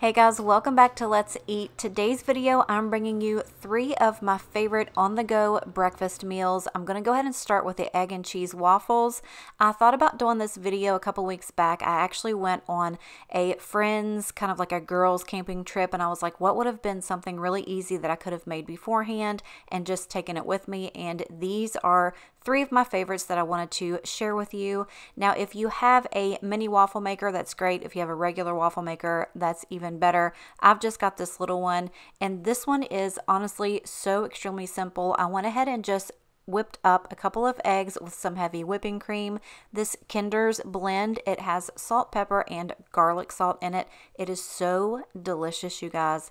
Hey guys, welcome back to Let's Eat. Today's video, I'm bringing you 3 of my favorite on-the-go breakfast meals. I'm going to go ahead and start with the egg and cheese waffles. I thought about doing this video a couple weeks back. I actually went on a friend's, kind of like a girls camping trip, and I was like, what would have been something really easy that I could have made beforehand and just taken it with me? And these are 3 of my favorites that I wanted to share with you. Now, if you have a mini waffle maker, that's great. If you have a regular waffle maker, that's even better. I've just got this little one, and this one is honestly so extremely simple. I went ahead and just whipped up a couple of eggs with some heavy whipping cream. This Kinder's blend, it has salt, pepper, and garlic salt in it. It is so delicious, you guys.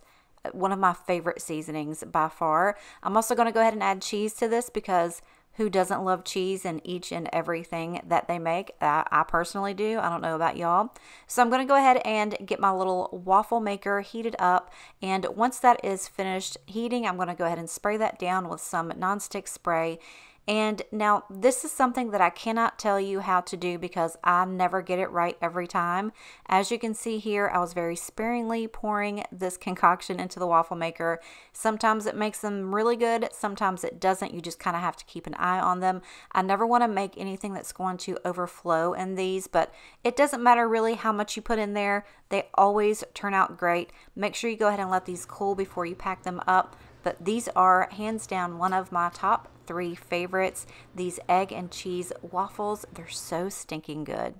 One of my favorite seasonings by far. I'm also going to go ahead and add cheese to this because who doesn't love cheese in each and everything that they make? I personally do. I don't know about y'all. So I'm going to go ahead and get my little waffle maker heated up. And once that is finished heating, I'm going to go ahead and spray that down with some nonstick spray. And now this is something that I cannot tell you how to do because I never get it right every time. As you can see here, I was very sparingly pouring this concoction into the waffle maker. Sometimes it makes them really good, sometimes it doesn't. You just kind of have to keep an eye on them. I never want to make anything that's going to overflow in these, but it doesn't matter really how much you put in there. They always turn out great. Make sure you go ahead and let these cool before you pack them up. But these are hands down one of my top 3 favorites. These egg and cheese waffles, they're so stinking good.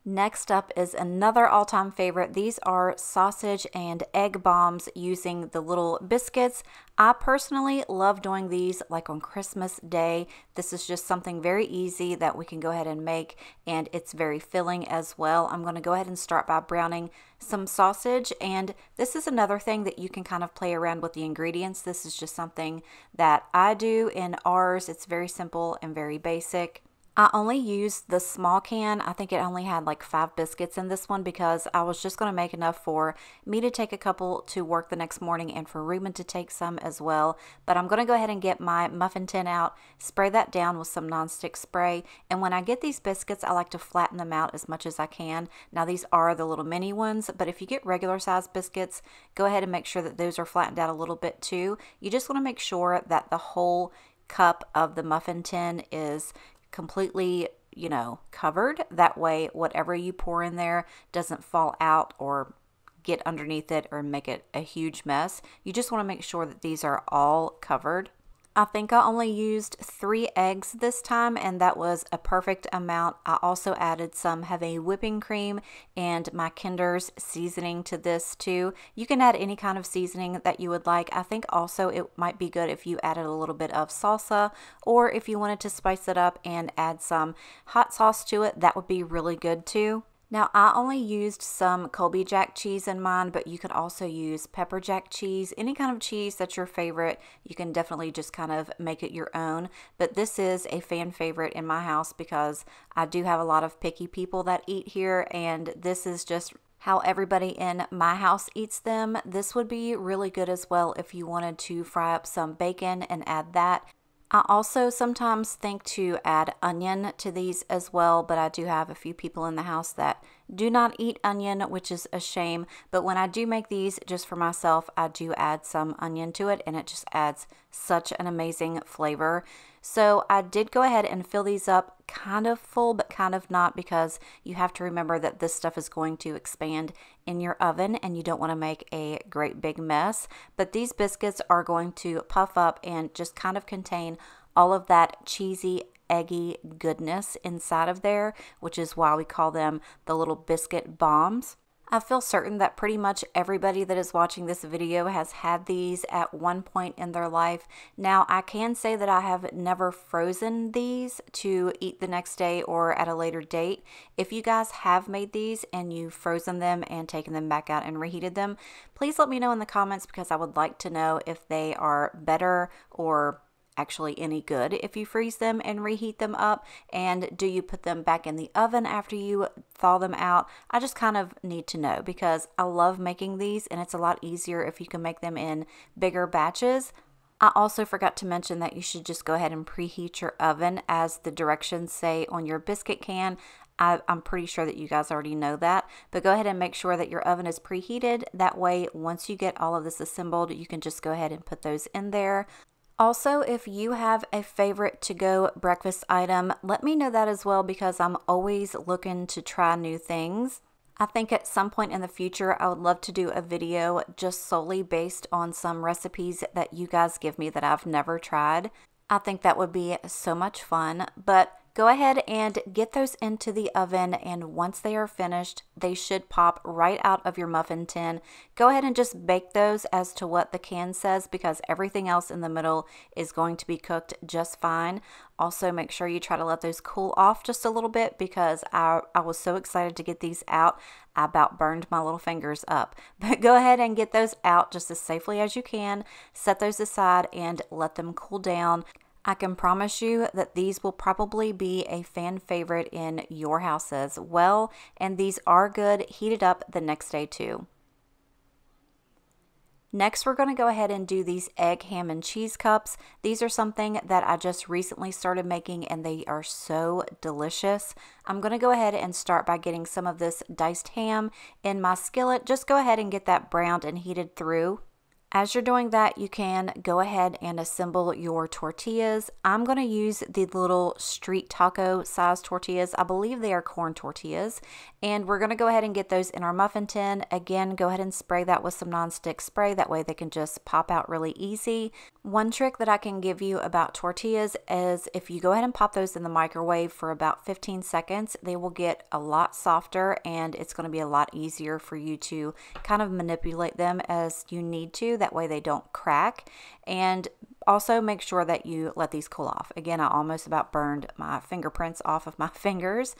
Next up is another all-time favorite. These are sausage and egg bombs using the little biscuits. I personally love doing these like on Christmas Day. This is just something very easy that we can go ahead and make, and it's very filling as well. I'm going to go ahead and start by browning some sausage, and this is another thing that you can kind of play around with the ingredients. This is just something that I do in ours. It's very simple and very basic. I only used the small can. I think it only had like 5 biscuits in this one because I was just going to make enough for me to take a couple to work the next morning and for Ruben to take some as well. But I'm going to go ahead and get my muffin tin out, spray that down with some nonstick spray. And when I get these biscuits, I like to flatten them out as much as I can. Now these are the little mini ones, but if you get regular size biscuits, go ahead and make sure that those are flattened out a little bit too. You just want to make sure that the whole cup of the muffin tin is completely, covered. That way, whatever you pour in there doesn't fall out or get underneath it or make it a huge mess. You just want to make sure that these are all covered. I think I only used 3 eggs this time, and that was a perfect amount. I also added some heavy whipping cream and my Kinder's seasoning to this too. You can add any kind of seasoning that you would like. I think also it might be good if you added a little bit of salsa, or if you wanted to spice it up and add some hot sauce to it, that would be really good too. Now, I only used some Colby Jack cheese in mine, but you could also use pepper jack cheese, any kind of cheese that's your favorite. You can definitely just kind of make it your own. But this is a fan favorite in my house because I do have a lot of picky people that eat here, and this is just how everybody in my house eats them. This would be really good as well if you wanted to fry up some bacon and add that. I also sometimes think to add onion to these as well, but I do have a few people in the house that do not eat onion, which is a shame. But when I do make these just for myself, I do add some onion to it, and it just adds such an amazing flavor. So I did go ahead and fill these up kind of full, but kind of not, because you have to remember that this stuff is going to expand in your oven and you don't want to make a great big mess. But these biscuits are going to puff up and just kind of contain all of that cheesy, eggy goodness inside of there, which is why we call them the little biscuit bombs. I feel certain that pretty much everybody that is watching this video has had these at one point in their life. Now, I can say that I have never frozen these to eat the next day or at a later date. If you guys have made these and you've frozen them and taken them back out and reheated them, please let me know in the comments because I would like to know if they are better or actually any good if you freeze them and reheat them up, and do you put them back in the oven after you thaw them out? I just kind of need to know because I love making these, and it's a lot easier if you can make them in bigger batches. I also forgot to mention that you should just go ahead and preheat your oven as the directions say on your biscuit can. I'm pretty sure that you guys already know that, but go ahead and make sure that your oven is preheated. That way, once you get all of this assembled, you can just go ahead and put those in there. Also, if you have a favorite to-go breakfast item, let me know that as well, because I'm always looking to try new things. I think at some point in the future, I would love to do a video just solely based on some recipes that you guys give me that I've never tried. I think that would be so much fun, but go ahead and get those into the oven, and once they are finished, they should pop right out of your muffin tin. Go ahead and just bake those as to what the can says, because everything else in the middle is going to be cooked just fine. Also, make sure you try to let those cool off just a little bit, because I was so excited to get these out, I about burned my little fingers up. But go ahead and get those out just as safely as you can. Set those aside and let them cool down. I can promise you that these will probably be a fan favorite in your house as well, and these are good heated up the next day too. Next, we're going to go ahead and do these egg, ham, and cheese cups. These are something that I just recently started making, and they are so delicious. I'm going to go ahead and start by getting some of this diced ham in my skillet. Just go ahead and get that browned and heated through. As you're doing that, you can go ahead and assemble your tortillas. I'm going to use the little street taco size tortillas. I believe they are corn tortillas. And we're going to go ahead and get those in our muffin tin. Again, go ahead and spray that with some nonstick spray. That way they can just pop out really easy. One trick that I can give you about tortillas is if you go ahead and pop those in the microwave for about 15 seconds, they will get a lot softer, and it's going to be a lot easier for you to kind of manipulate them as you need to. That way they don't crack. And also make sure that you let these cool off. Again, I almost about burned my fingerprints off of my fingers,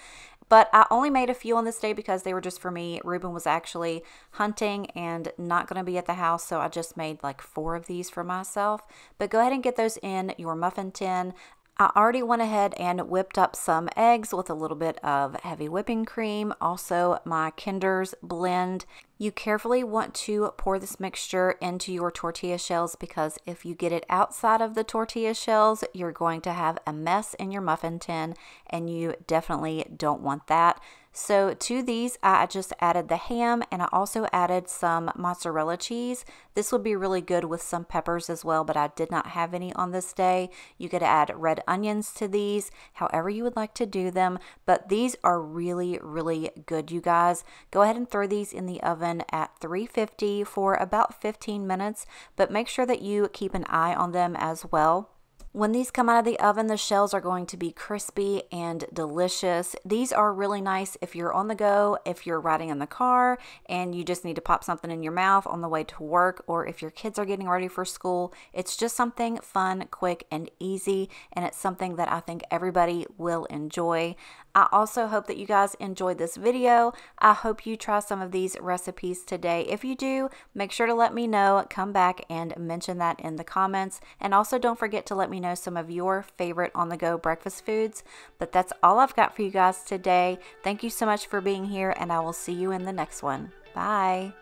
but I only made a few on this day because they were just for me. Ruben was actually hunting and not going to be at the house, so I just made like 4 of these for myself. But go ahead and get those in your muffin tin. I already went ahead and whipped up some eggs with a little bit of heavy whipping cream, also my Kinder's blend. You carefully want to pour this mixture into your tortilla shells, because if you get it outside of the tortilla shells, you're going to have a mess in your muffin tin, and you definitely don't want that. So to these, I just added the ham, and I also added some mozzarella cheese. This would be really good with some peppers as well, but I did not have any on this day. You could add red onions to these, however you would like to do them, but these are really, really good, you guys. Go ahead and throw these in the oven at 350 for about 15 minutes, but make sure that you keep an eye on them as well. When these come out of the oven, the shells are going to be crispy and delicious. These are really nice if you're on the go, if you're riding in the car and you just need to pop something in your mouth on the way to work, or if your kids are getting ready for school. It's just something fun, quick, and easy, and it's something that I think everybody will enjoy. I also hope that you guys enjoyed this video. I hope you try some of these recipes today. If you do, make sure to let me know. Come back and mention that in the comments. And also don't forget to let me know some of your favorite on-the-go breakfast foods. But that's all I've got for you guys today. Thank you so much for being here, and I will see you in the next one. Bye.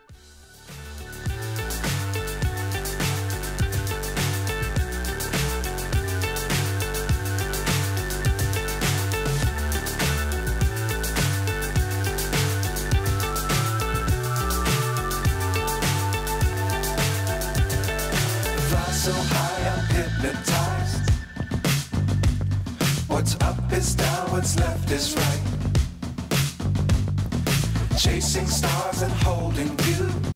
So high I'm hypnotized. What's up is down, what's left is right. Chasing stars and holding you.